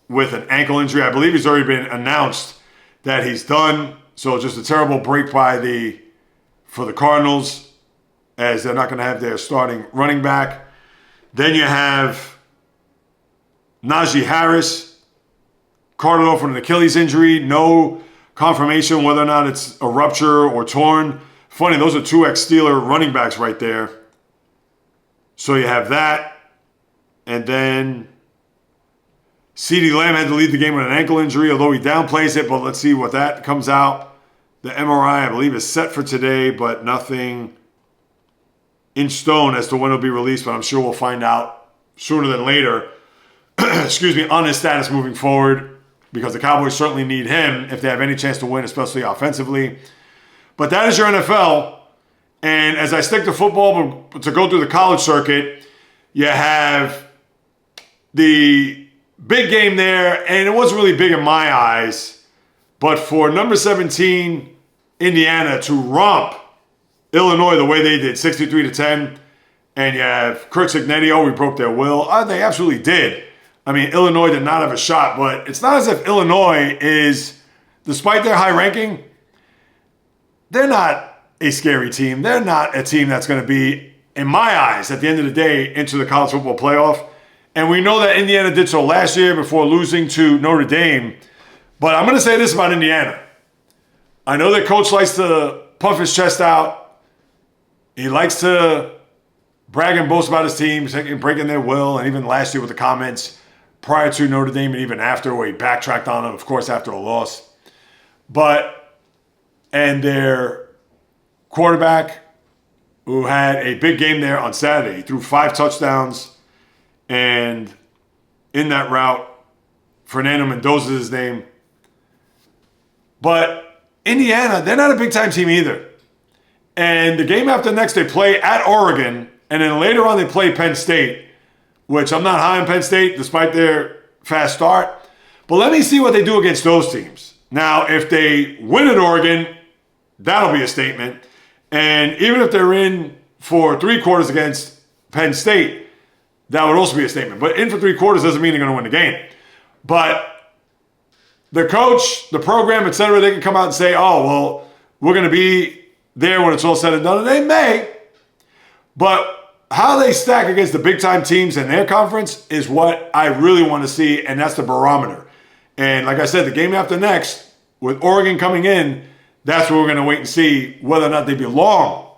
with an ankle injury. I believe he's already been announced that he's done. So just a terrible break for the Cardinals, as they're not going to have their starting running back. Then you have Najee Harris, carted off with an Achilles injury. No confirmation whether or not it's a rupture or torn. Funny, those are two ex-Steeler running backs right there. So you have that. And then CeeDee Lamb had to leave the game with an ankle injury, although he downplays it, but let's see what that comes out. The MRI, I believe, is set for today, but nothing in stone as to when it'll be released, but I'm sure we'll find out sooner than later, on his status moving forward, because the Cowboys certainly need him if they have any chance to win, especially offensively. But that is your NFL. And as I stick to football, but to go through the college circuit, you have the big game there, and it wasn't really big in my eyes, but for number 17, Indiana, to romp Illinois the way they did, 63-10, and you have Kirk Cignetti, we broke their will. They absolutely did. I mean, Illinois did not have a shot, but it's not as if Illinois is, despite their high ranking, they're not a scary team. They're not a team that's going to be, in my eyes, at the end of the day, into the college football playoff. And we know that Indiana did so last year before losing to Notre Dame. But I'm going to say this about Indiana. I know that coach likes to puff his chest out. He likes to brag and boast about his team, breaking their will, and even last year with the comments prior to Notre Dame and even after, where he backtracked on them, of course, after a loss. And their quarterback, who had a big game there on Saturday, he threw 5 touchdowns, and in that route, Fernando Mendoza is his name. But Indiana, they're not a big-time team either. And the game after next, they play at Oregon, and then later on they play Penn State, which I'm not high on Penn State, despite their fast start. But let me see what they do against those teams. Now, if they win at Oregon, that'll be a statement. And even if they're in for 3 quarters against Penn State, that would also be a statement. But in for 3 quarters doesn't mean they're going to win the game. But the coach, the program, etc., they can come out and say, oh, well, we're going to be there when it's all said and done. And they may. But how they stack against the big-time teams in their conference is what I really want to see, and that's the barometer. And like I said, the game after next, with Oregon coming in, that's where we're going to wait and see whether or not they belong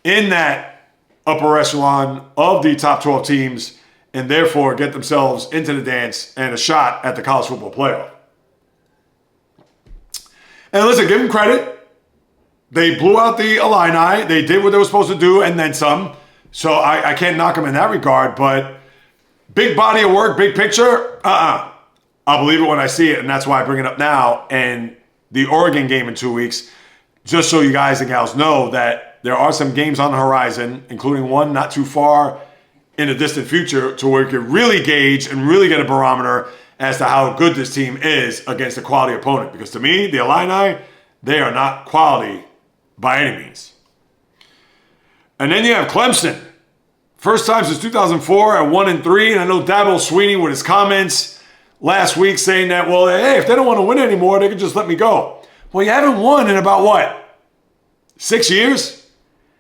in that upper echelon of the top 12 teams, and therefore get themselves into the dance and a shot at the college football playoff. And listen, give them credit. They blew out the Illini. They did what they were supposed to do and then some. So I can't knock them in that regard. But big body of work, big picture, I'll believe it when I see it, and that's why I bring it up now. And the Oregon game in 2 weeks, just so you guys and gals know that there are some games on the horizon, including one not too far in the distant future, to where you can really gauge and really get a barometer as to how good this team is against a quality opponent. Because to me, the Illini, they are not quality by any means. And then you have Clemson. First time since 2004 at 1-3. And I know Dabo Swinney with his comments last week saying that, well, hey, if they don't want to win anymore, they can just let me go. Well, you haven't won in about what? 6 years?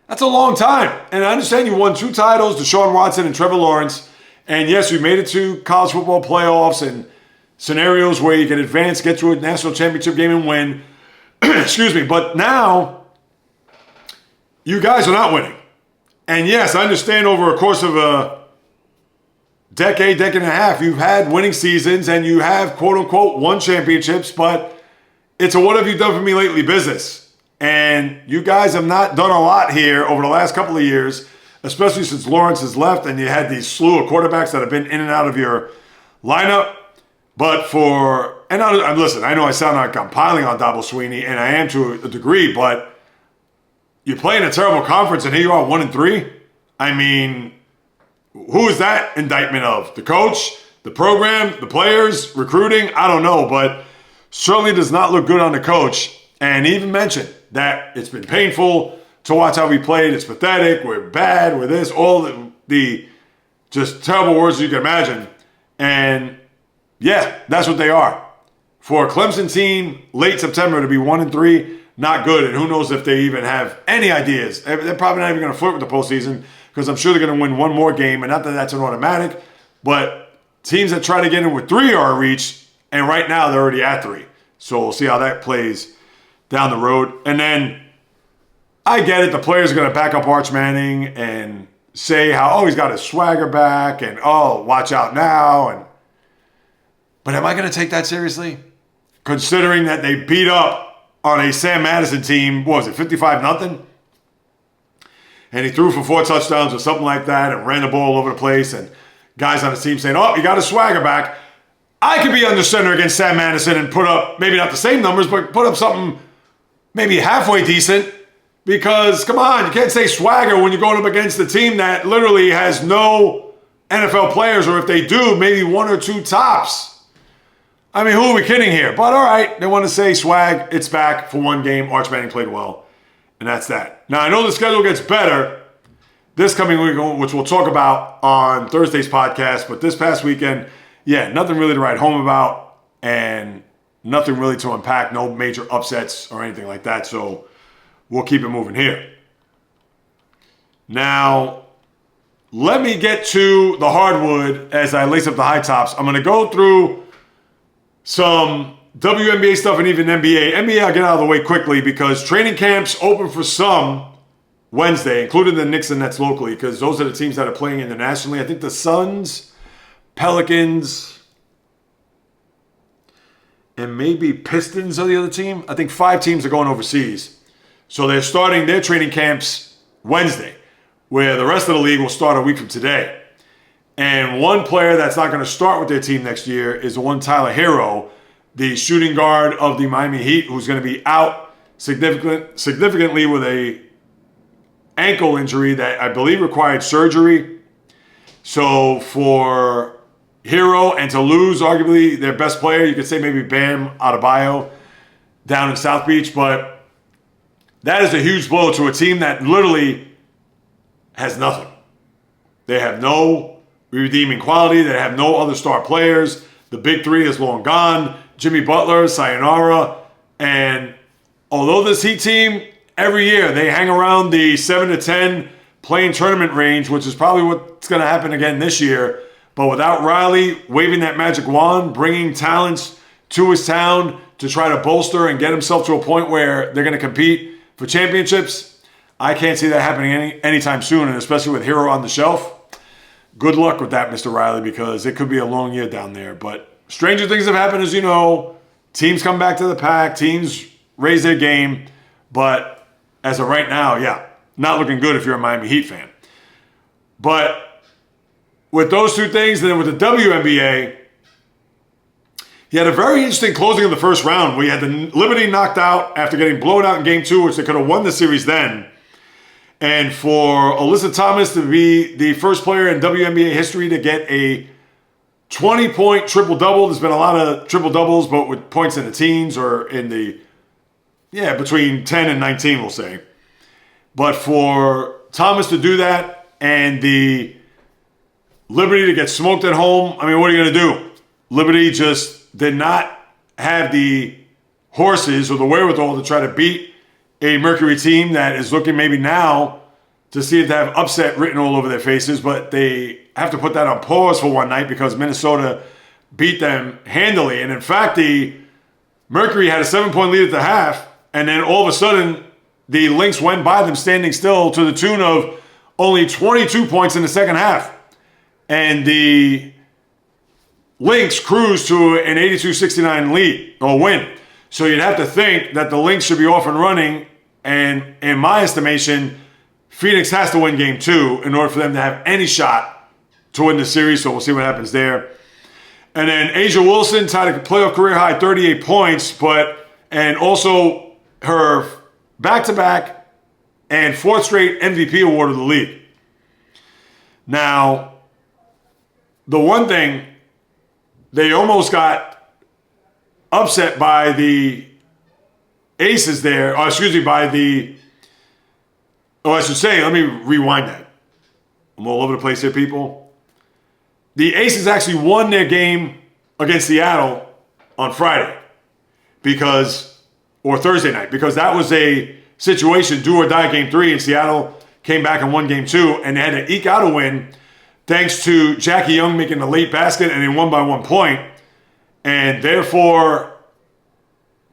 That's a long time. And I understand you won 2 titles, Deshaun Watson and Trevor Lawrence. And yes, you made it to college football playoffs and scenarios where you can advance, get to a national championship game and win. Excuse me. But now, you guys are not winning. And yes, I understand over a course of a decade and a half, you've had winning seasons and you have, quote unquote, won championships, but it's a what have you done for me lately business. And you guys have not done a lot here over the last couple of years, especially since Lawrence has left and you had these slew of quarterbacks that have been in and out of your lineup. But listen, I know I sound like I'm piling on Dabo Swinney, and I am to a degree, but you play in a terrible conference and here you are 1-3. I mean, who is that indictment of? The coach, the program, the players, recruiting? I don't know, but certainly does not look good on the coach. And he even mentioned that it's been painful to watch how we played. It's pathetic. We're bad. We're this. All the just terrible words you can imagine. And yeah, that's what they are. For a Clemson team, late September to be 1-3, not good. And who knows if they even have any ideas. They're probably not even going to flirt with the postseason because I'm sure they're going to win one more game. And not that that's an automatic, but teams that try to get in with 3 are a reach. And right now they're already at 3. So we'll see how that plays down the road. And then I get it. The players are going to back up Arch Manning and say how, he's got his swagger back and, watch out now. But am I going to take that seriously? Considering that they beat up on a Sam Madison team, what was it, 55-0? And he threw for 4 touchdowns or something like that and ran the ball all over the place. And guys on the team saying, you got his swagger back. I could be under center against Sam Madison and put up, maybe not the same numbers, but put up something maybe halfway decent. Because, come on, you can't say swagger when you're going up against a team that literally has no NFL players, or if they do, maybe 1 or 2 tops. I mean, who are we kidding here? But all right, they want to say swag, it's back for 1 game. Arch Manning played well, and that's that. Now, I know the schedule gets better this coming week, which we'll talk about on Thursday's podcast, but this past weekend, nothing really to write home about, and nothing really to unpack, no major upsets or anything like that, so we'll keep it moving here. Now, let me get to the hardwood as I lace up the high tops. I'm going to go through some WNBA stuff and even NBA. NBA I'll get out of the way quickly because training camps open for some Wednesday, including the Knicks and Nets locally, because those are the teams that are playing internationally. I think the Suns, Pelicans, and maybe Pistons are the other team. I think 5 teams are going overseas. So they're starting their training camps Wednesday, where the rest of the league will start a week from today. And one player that's not going to start with their team next year is the one Tyler Hero, the shooting guard of the Miami Heat, who's going to be out significantly with a ankle injury that I believe required surgery. So for Hero and to lose arguably their best player, you could say maybe Bam Adebayo down in South Beach, but that is a huge blow to a team that literally has nothing. They have no redeeming quality. They have no other star players. The big 3 is long gone. Jimmy Butler, sayonara. And although this Heat team, every year, they hang around the 7-10 playing tournament range, which is probably what's going to happen again this year. But without Riley waving that magic wand, bringing talents to his town to try to bolster and get himself to a point where they're going to compete for championships, I can't see that happening anytime soon, and especially with Hero on the shelf. Good luck with that, Mr. Riley, because it could be a long year down there. But stranger things have happened, as you know. Teams come back to the pack. Teams raise their game. But as of right now, not looking good if you're a Miami Heat fan. But with those 2 things, then with the WNBA, he had a very interesting closing of the first round where he had the Liberty knocked out after getting blown out in game 2, which they could have won the series then. And for Alyssa Thomas to be the first player in WNBA history to get a 20-point triple-double. There's been a lot of triple-doubles, but with points in the teens or in the, between 10 and 19, we'll say. But for Thomas to do that and the Liberty to get smoked at home, I mean, what are you going to do? Liberty just did not have the horses or the wherewithal to try to beat a Mercury team that is looking maybe now to see if they have upset written all over their faces, but they have to put that on pause for one night because Minnesota beat them handily. And in fact, the Mercury had a 7-point lead at the half, and then all of a sudden the Lynx went by them standing still to the tune of only 22 points in the second half. And the Lynx cruised to an 82-69 lead or win. So you'd have to think that the Lynx should be off and running. And in my estimation, Phoenix has to win game 2 in order for them to have any shot to win the series. So we'll see what happens there. And then Asia Wilson tied a playoff career high 38 points, and also her back-to-back and 4th straight MVP award of the league. Now, the one thing, they almost got upset by the Aces there, or excuse me, by the, I should say, let me rewind that. I'm all over the place here, people. The Aces actually won their game against Seattle on Friday or Thursday night, because that was a situation, do or die game 3, and Seattle came back and won game 2, and they had to eke out a win thanks to Jackie Young making the late basket, and they won by 1 point, and therefore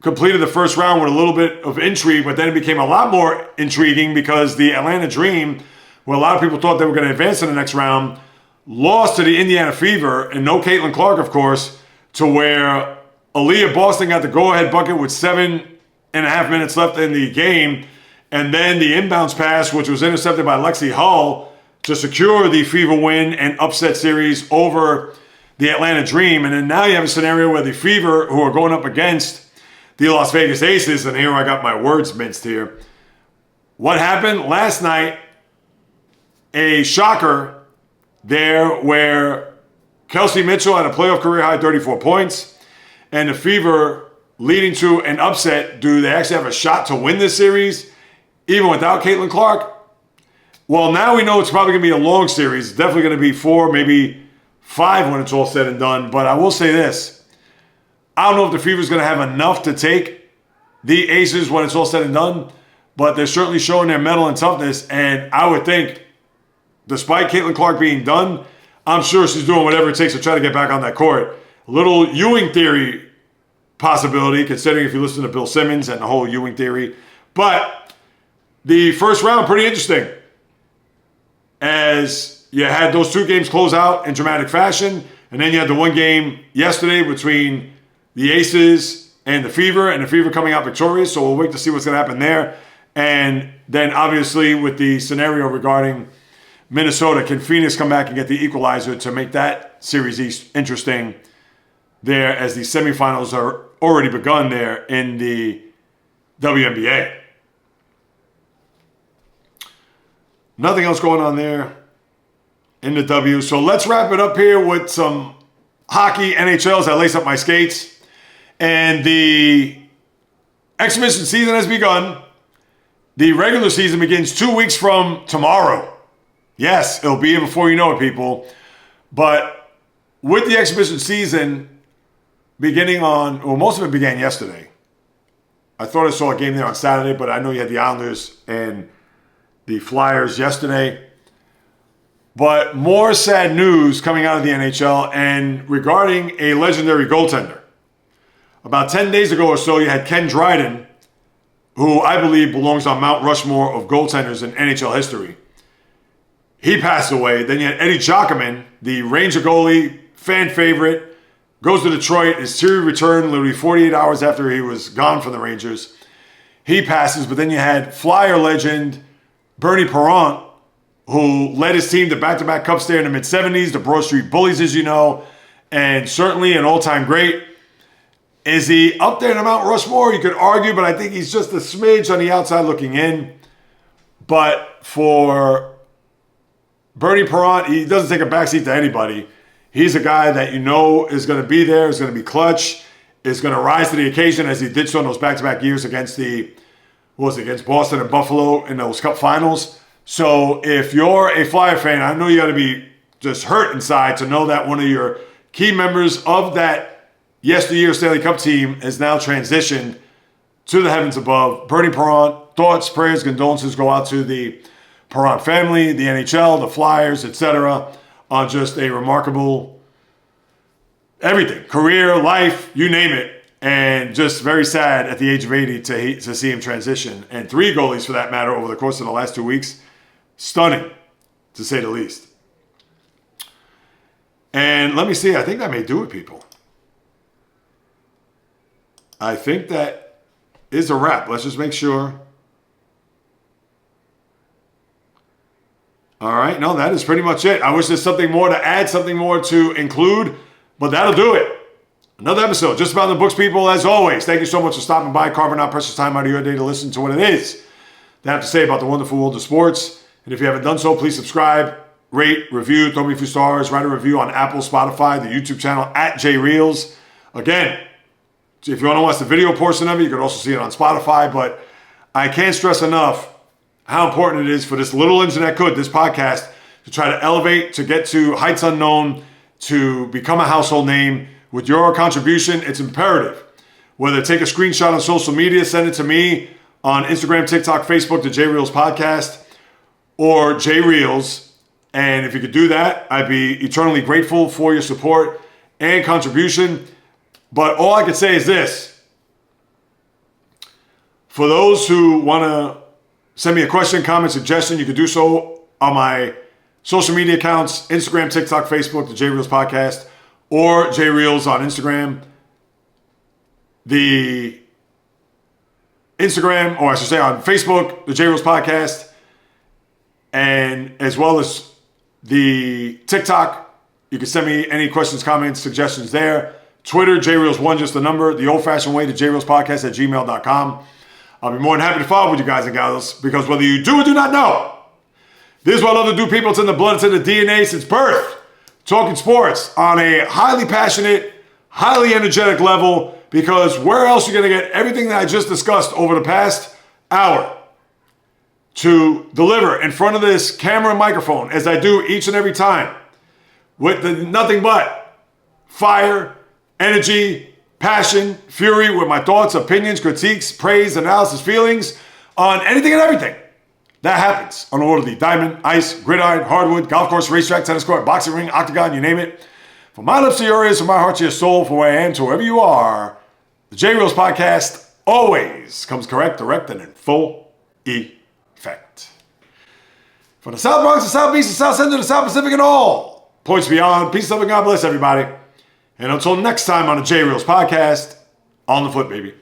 completed the first round with a little bit of intrigue, but then it became a lot more intriguing because the Atlanta Dream, where a lot of people thought they were going to advance in the next round, lost to the Indiana Fever, and no Caitlin Clark, of course, to where Aaliyah Boston got the go-ahead bucket with 7.5 minutes left in the game, and then the inbounds pass, which was intercepted by Lexi Hull, to secure the Fever win and upset series over the Atlanta Dream. And then now you have a scenario where the Fever, who are going up against the Las Vegas Aces, and here I got my words minced here. What happened last night? A shocker there where Kelsey Mitchell had a playoff career high 34 points, and the Fever leading to an upset. Do they actually have a shot to win this series, even without Caitlin Clark? Well, now we know it's probably going to be a long series. It's definitely going to be 4, maybe 5 when it's all said and done. But I will say this. I don't know if the Fever's going to have enough to take the Aces when it's all said and done, but they're certainly showing their mettle and toughness. And I would think, despite Caitlin Clark being done, I'm sure she's doing whatever it takes to try to get back on that court. A little Ewing theory possibility, considering if you listen to Bill Simmons and the whole Ewing theory. But the first round, pretty interesting, as you had those 2 games close out in dramatic fashion, and then you had the 1 game yesterday between the Aces and the Fever coming out victorious, so we'll wait to see what's going to happen there. And then obviously with the scenario regarding Minnesota, can Phoenix come back and get the equalizer to make that series interesting there, as the semifinals are already begun there in the WNBA. Nothing else going on there in the W. So let's wrap it up here with some hockey, NHL, as I lace up my skates. And the exhibition season has begun. The regular season begins 2 weeks from tomorrow. Yes, it'll be here before you know it, people. But with the exhibition season beginning on, well, most of it began yesterday. I thought I saw a game there on Saturday, but I know you had the Islanders and the Flyers yesterday. But more sad news coming out of the NHL and regarding a legendary goaltender. About 10 days ago or so, you had Ken Dryden, who I believe belongs on Mount Rushmore of goaltenders in NHL history. He passed away. Then you had Eddie Giacomin, the Ranger goalie, fan favorite, goes to Detroit. His series returned literally 48 hours after he was gone from the Rangers. He passes, but then you had Flyer legend Bernie Parent, who led his team to back-to-back cups there in the mid-'70s, the Broad Street Bullies, as you know, and certainly an all-time great. Is he up there in the Mount Rushmore? You could argue, but I think he's just a smidge on the outside looking in. But for Bernie Parent, he doesn't take a backseat to anybody. He's a guy that you know is going to be there, is going to be clutch, is going to rise to the occasion as he did so in those back-to-back years against against Boston and Buffalo in those Cup finals. So if you're a Flyer fan, I know you got to be just hurt inside to know that one of your key members of that yesteryear Stanley Cup team has now transitioned to the heavens above. Bernie Parent, thoughts, prayers, condolences go out to the Parent family, the NHL, the Flyers, etc. On just a remarkable everything, career, life, you name it. And just very sad at the age of 80 to see him transition. And 3 goalies, for that matter, over the course of the last 2 weeks. Stunning, to say the least. And let me see, I think that may do it, people. I think that is a wrap. Let's just make sure. All right, no, that is pretty much it. I wish there's something more to add, something more to include, but that'll do it. Another episode, just about the books, people, as always. Thank you so much for stopping by, carving out precious time out of your day to listen to what it is they have to say about the wonderful world of sports. And if you haven't done so, please subscribe, rate, review, throw me a few stars, write a review on Apple, Spotify, the YouTube channel at JAYREELZ. Again, if you want to watch the video portion of it, you can also see it on Spotify. But I can't stress enough how important it is for this little engine that could, this podcast, to try to elevate, to get to heights unknown, to become a household name. With your contribution, it's imperative. Whether take a screenshot on social media, send it to me on Instagram, TikTok, Facebook, the JAYREELZ podcast, or JAYREELZ. And if you could do that, I'd be eternally grateful for your support and contribution. But all I could say is this. For those who want to send me a question, comment, suggestion, you can do so on my social media accounts, Instagram, TikTok, Facebook, the JAYREELZ podcast, or JAYREELZ on Instagram. The Instagram, or I should say on Facebook, the JAYREELZ podcast, and as well as the TikTok. You can send me any questions, comments, suggestions there. Twitter, JAYREELZ1, just the number. The old-fashioned way, the JAYREELZpodcast at gmail.com. I'll be more than happy to follow with you guys and gals, because whether you do or do not know, this is what I love to do, people. It's in the blood, it's in the DNA since birth. Talking sports on a highly passionate, highly energetic level, because where else are you going to get everything that I just discussed over the past hour to deliver in front of this camera and microphone, as I do each and every time, with nothing but fire, energy, passion, fury, with my thoughts, opinions, critiques, praise, analysis, feelings on anything and everything that happens on the world of the diamond, ice, gridiron, hardwood, golf course, racetrack, tennis court, boxing ring, octagon, you name it. From my lips to your ears, from my heart to your soul, from where I am to wherever you are, the JAYREELZ podcast always comes correct, direct, and in full effect. From the South Bronx, the Southeast, the South Central, the South Pacific, and all points beyond, peace, love, and God bless everybody. And until next time on the JAYREELZ podcast, on the foot, baby.